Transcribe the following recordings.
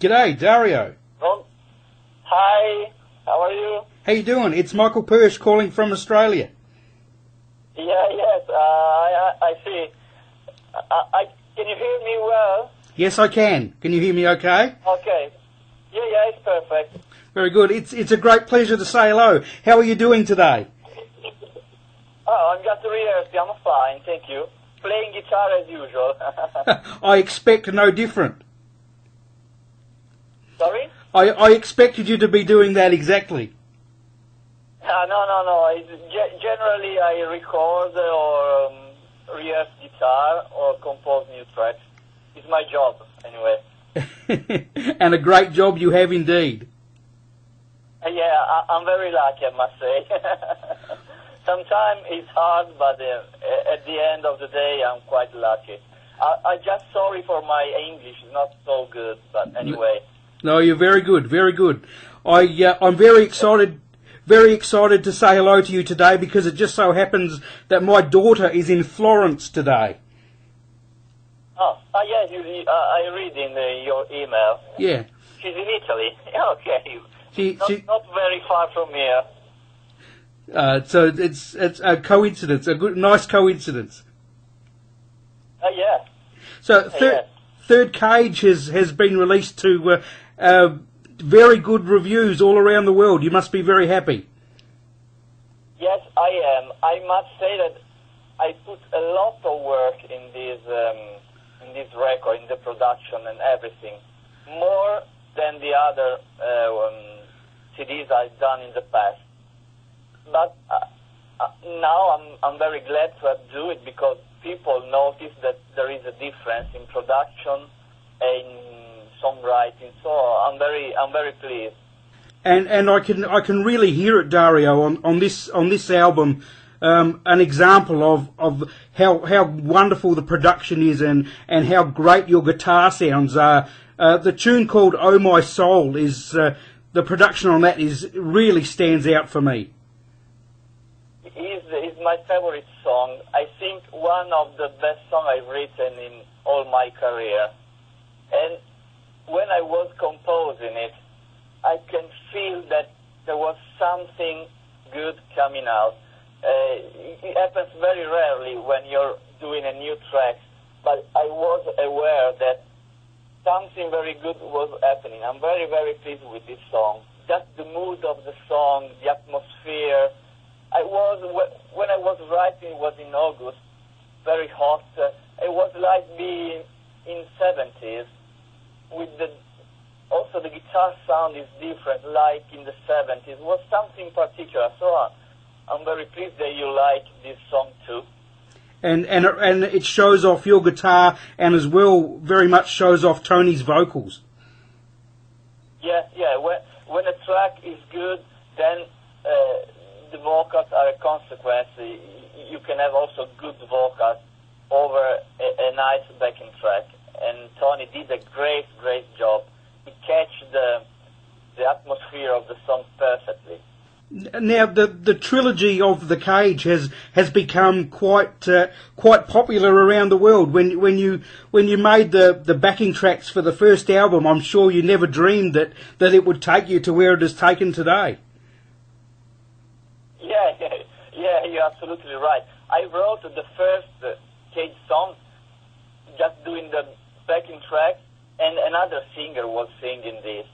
G'day, Dario. Ron? Hi, how are you? How you doing? It's Michael Persh calling from Australia. Yes, I see. Can you hear me well? Yes, I can. Can you hear me okay? Okay. Yeah, it's perfect. Very good. It's a great pleasure to say hello. How are you doing today? Oh, I'm just rehearsing. I'm fine, thank you. Playing guitar as usual. I expect no different. Sorry? I expected you to be doing that exactly. No. Generally, I record or rehearse guitar or compose new tracks. It's my job, anyway. And a great job you have indeed. Yeah, I'm very lucky, I must say. Sometimes it's hard, but at the end of the day, I'm quite lucky. I'm just sorry for my English. It's not so good, but anyway. No, you're very good, very good. I'm very excited to say hello to you today because it just so happens that my daughter is in Florence today. Yes, I read in your email. Yeah. She's in Italy. Okay. Not very far from here. So it's a coincidence, nice coincidence. Yeah. So Third Cage has been released to very good reviews all around the world. You must be very happy. Yes, I am. I must say that I put a lot of work in this record, in the production and everything, more than the other CDs I've done in the past. But now I'm very glad to do it because people notice that there is a difference in production, in songwriting. So I'm very pleased. And I can really hear it, Dario, on this album. An example of how wonderful the production is and how great your guitar sounds are. The tune called "Oh My Soul" is the production on that really stands out for me. It's my favorite song. I think one of the best songs I've written in all my career. And when I was composing it, I can feel that there was something good coming out. It happens very rarely when you're doing a new track, but I was aware that something very good was happening. I'm very, very pleased with this song. Just the mood of the song, the atmosphere. When I was writing, it was in August, very hot. It was like being in 70s. Also the guitar sound is different, like in the 70s. It was something particular. So I'm very pleased that you like this song too. And it shows off your guitar and as well very much shows off Tony's vocals. Yeah. When a track is good, then the vocals are a consequence. You can have also good vocals over a nice backing track. And Tony did a great job. He catch the atmosphere of the song perfectly. Now, the trilogy of The Cage has become quite popular around the world. When you made the backing tracks for the first album, I'm sure you never dreamed that it would take you to where it has taken today. Yeah, you're absolutely right. I wrote the first Cage song just doing the backing track, and another singer was singing this.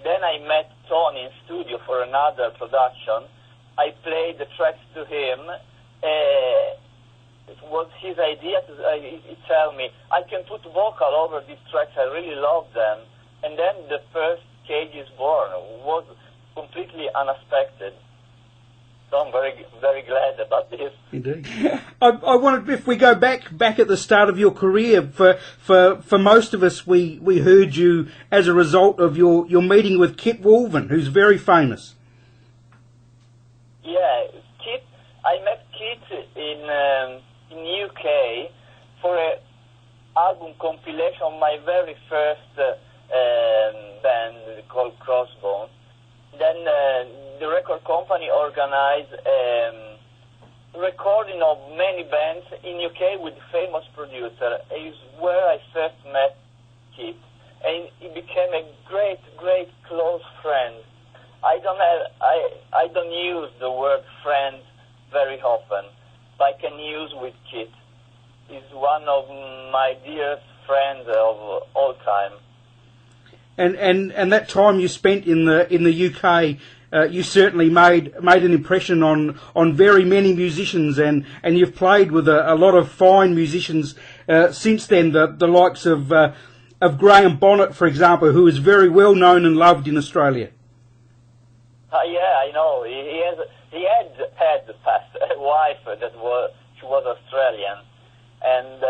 Then I met Tony in studio for another production. I played the tracks to him. It was his idea. He told me, I can put vocal over these tracks. I really love them. And then the first Cage is born. It was completely unexpected. So I'm very, very glad about this. Indeed. I wanted, if we go back at the start of your career, for most of us, we heard you as a result of your meeting with Kit Wolven, who's very famous. Yeah, Kit. I met Kit in UK for an album compilation of my very first band called Crossbones. Then the record company organized recording of many bands in UK with famous producer. Is where I first met Kit. and he became a great, great close friend. I don't use the word friend very often, but I can use with Kit. He's one of my dearest friends of all time. And that time you spent in the UK, you certainly made an impression on very many musicians, and you've played with a lot of fine musicians since then. The likes of Graham Bonnet, for example, who is very well known and loved in Australia. Yeah, I know. He had a wife she was Australian, and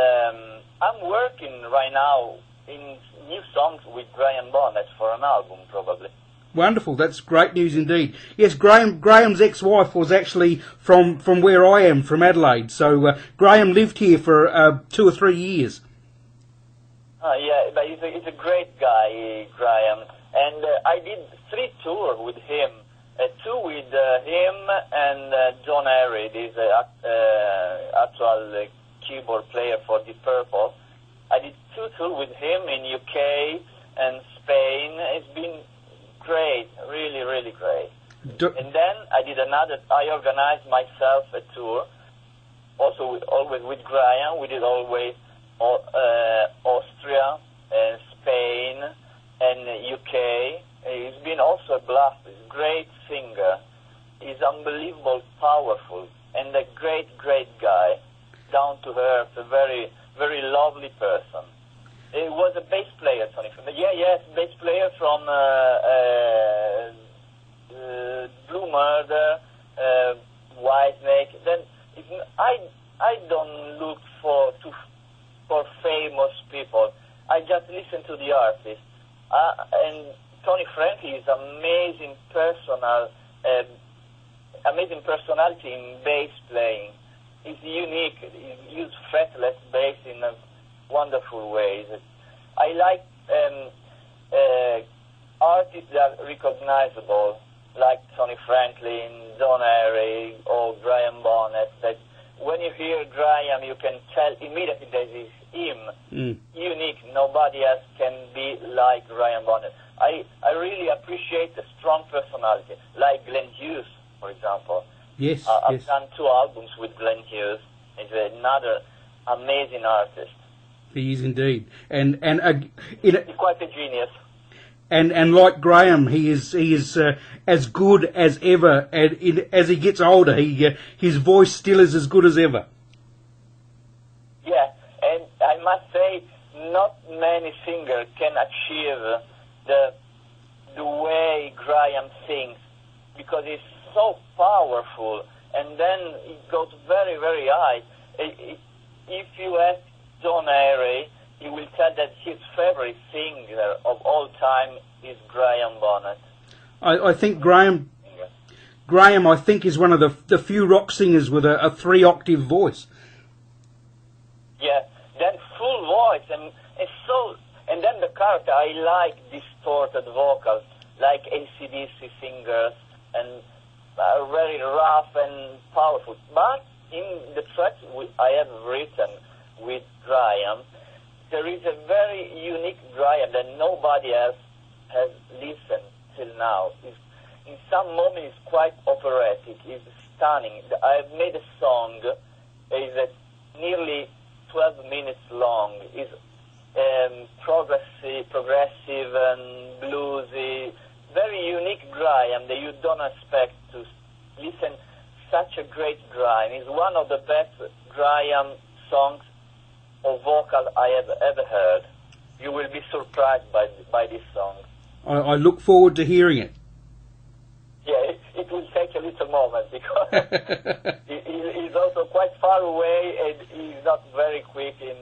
I'm working right now in new songs with Graham Bonnet for an album, probably. Wonderful, that's great news indeed. Yes, Graham's ex-wife was actually from where I am, from Adelaide. So Graham lived here for 2 or 3 years. Yeah, but he's a great guy, Graham. And I did 3 tours with him. 2 with him and John Harry, this actual keyboard player for Deep Purple. I did 2 tours with him in UK and Spain. It's been great, really, really great. And then I organized myself a tour, also always with Graham. We did always Austria, Spain, and UK. He's been also a blast. He's a great singer. He's unbelievable, powerful, and a great, great guy. Down to earth, a very, very lovely person. He was a bass player, Tony. Yes, bass player from Blue Murder, Whitesnake. Then I don't look for famous people. I just listen to the artist. And Tony Frankie is amazing personality in bass playing. He's unique. He uses fretless bass in wonderful ways. I like artists that are recognizable, like Tony Franklin, Don Harry, or Graham Bonnet. That when you hear Graham, you can tell immediately that it's him. Unique. Nobody else can be like Graham Bonnet. I really appreciate the strong personality, like Glenn Hughes, for example. Yes, I've done 2 albums with Glenn Hughes. He's another amazing artist. He is indeed, and he's quite a genius. And like Graham, he is as good as ever. And as he gets older, his voice still is as good as ever. Yeah, and I must say, not many singers can achieve the way Graham sings, because he's so powerful, and then it goes very, very high. If you ask John Harry, he will tell that his favorite singer of all time is Graham Bonnet. I think Graham, I think, is one of the few rock singers with a 3-octave voice. Yeah, then full voice, and then the character. I like distorted vocals, like AC/DC singers, and very rough and powerful. But in the tracks I have written with Graham, there is a very unique Graham that nobody else has listened till now. In some moments, it's quite operatic. It's stunning. I've made a song that is nearly 12 minutes long. It's progressive and bluesy. Very unique Graham that you don't expect to listen. Such a great Graham. It's one of the best Graham songs or vocal I have ever heard. You will be surprised by this song. I look forward to hearing it. Yeah, it will take a little moment because he's also quite far away and he's not very quick in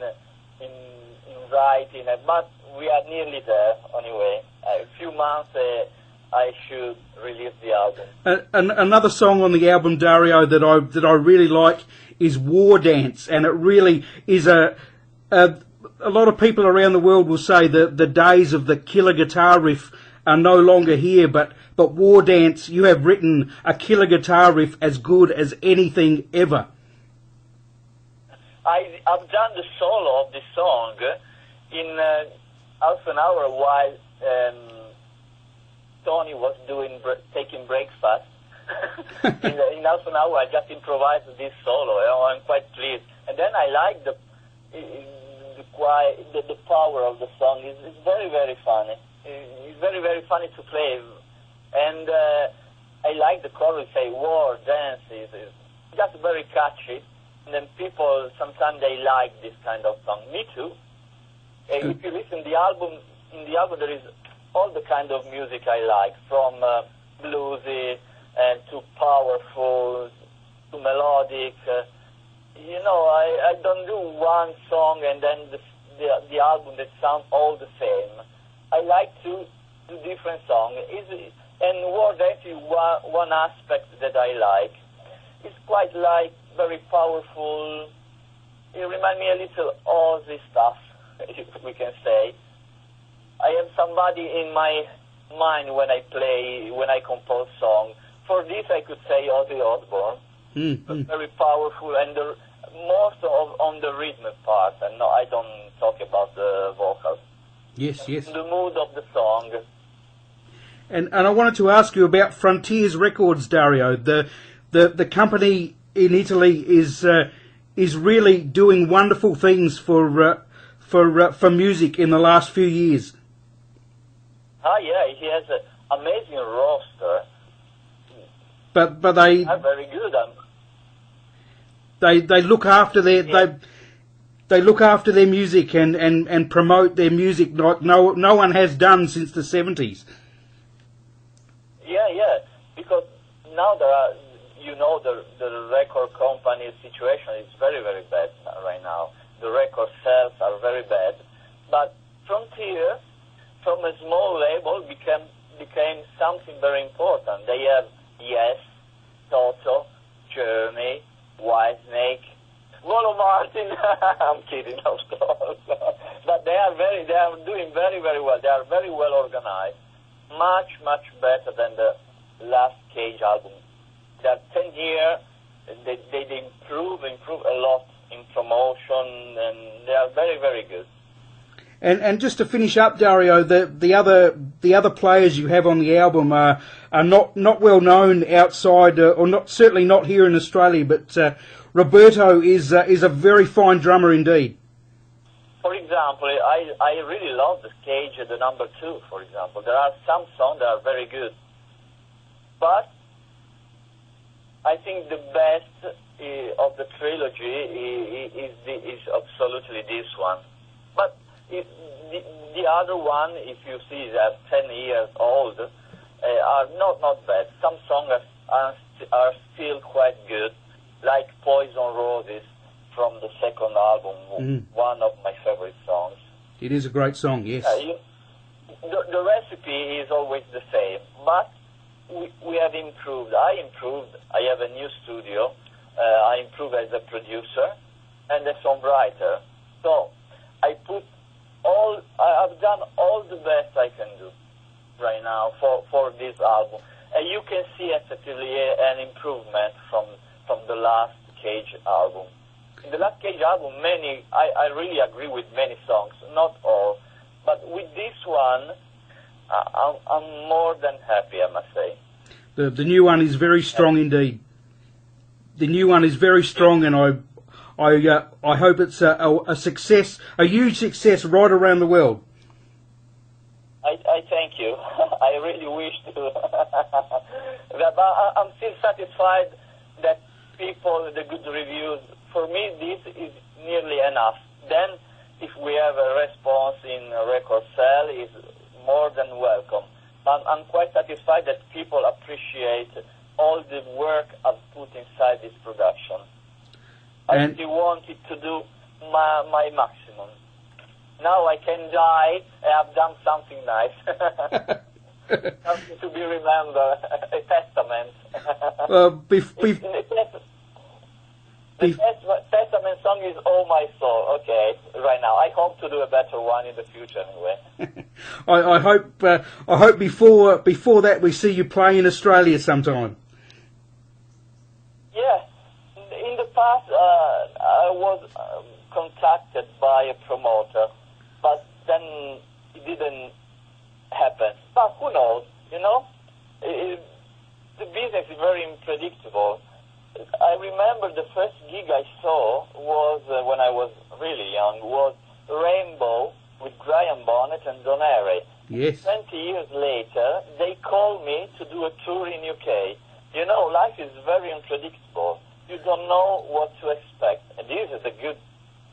writing. But we are nearly there anyway. A few months. I should release the album. Another song on the album, Dario, that I really like is War Dance, and it really is a lot of people around the world will say that the days of the killer guitar riff are no longer here, but War Dance, you have written a killer guitar riff as good as anything ever. I've done the solo of the song in half an hour while Tony was taking breakfast. in half an hour, I just improvised this solo. I'm quite pleased. And then I like the power of the song. It's very, very funny. It's very, very funny to play. And I like the chorus, say, war, dance. It's just very catchy. And then people, sometimes they like this kind of song. Me too. If you listen to the album, in the album there is all the kind of music I like, from bluesy and to powerful, to melodic. I don't do one song and then the album that sounds all the same. I like to do different songs. And War Dance is one aspect that I like. It's quite like very powerful. It reminds me a little Aussie stuff, if we can say. I have somebody in my mind when I compose songs. For this, I could say Ozzy Osbourne. Very powerful, and most on the rhythm part, and no, I don't talk about the vocals. Yes. The mood of the song. And I wanted to ask you about Frontiers Records, Dario. The company in Italy is really doing wonderful things for music in the last few years. Yeah, he has an amazing roster. But they are very good. They look after they look after their music and promote their music like no one has done since the 70s. Yeah, because now there are, the record company situation is very, very bad right now. The record sales are very bad. But Frontier, from a small label, became something very important. They have Yes, Toto, Journey, Whitesnake, Volo Martin. I'm kidding, of course. But they are doing very, very well. They are very well organized. Much, much better than the last Cage album. They are 10 years. They improve a lot in promotion, and they are very, very good. And just to finish up, Dario, the other players you have on the album are not well known outside, or certainly not here in Australia. But Roberto is a very fine drummer indeed. For example, I really love the Cage, the number 2. For example, there are some songs that are very good, but I think the best of the trilogy is absolutely this one. But the other one, if you see, they're 10 years old, are not bad. Some songs are still quite good, like Poison Roses from the second album, one of my favorite songs. It is a great song, yes. The recipe is always the same, but we have improved. I improved. I have a new studio. I improved as a producer and a songwriter. So I've done all the best I can do right now for this album. And you can see effectively an improvement from the last Cage album. In the last Cage album, I really agree with many songs, not all. But with this one, I'm more than happy, I must say. The new one is very strong indeed. The new one is very strong, and I hope it's a success, a huge success right around the world. I thank you. I really wish to. But I'm still satisfied that the good reviews, for me, this is nearly enough. Then, if we have a response in a record sale, is more than welcome. I'm quite satisfied that people appreciate all the work I've put inside this production. I really wanted to do my maximum. Now I can die, and I've done something nice. Something to be remembered, a testament. The testament song is Oh My Soul. Okay, right now. I hope to do a better one in the future anyway. I hope before that we see you play in Australia sometime. Yeah. In the past, I was contacted by a promoter, but then it can happen. But who knows, you know? The business is very unpredictable. I remember the first gig I saw was, when I was really young, was Rainbow with Graham Bonnet and Bonnet. Yes. 20 years later, they called me to do a tour in UK. You know, life is very unpredictable. You don't know what to expect. And this is the good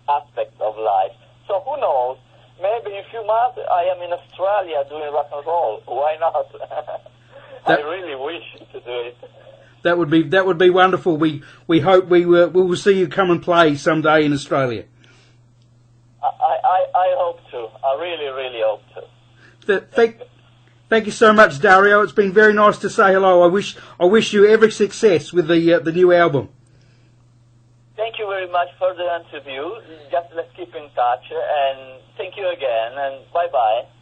aspect of life. So who knows? Maybe in a few months I am in Australia doing rock and roll. Why not? I really wish to do it. That would be wonderful. We hope we will see you come and play someday in Australia. I hope to. I really, really hope to. Thank you so much, Dario. It's been very nice to say hello. I wish you every success with the new album. Thank you very much for the interview. Just let's keep in touch, and thank you again, and bye-bye.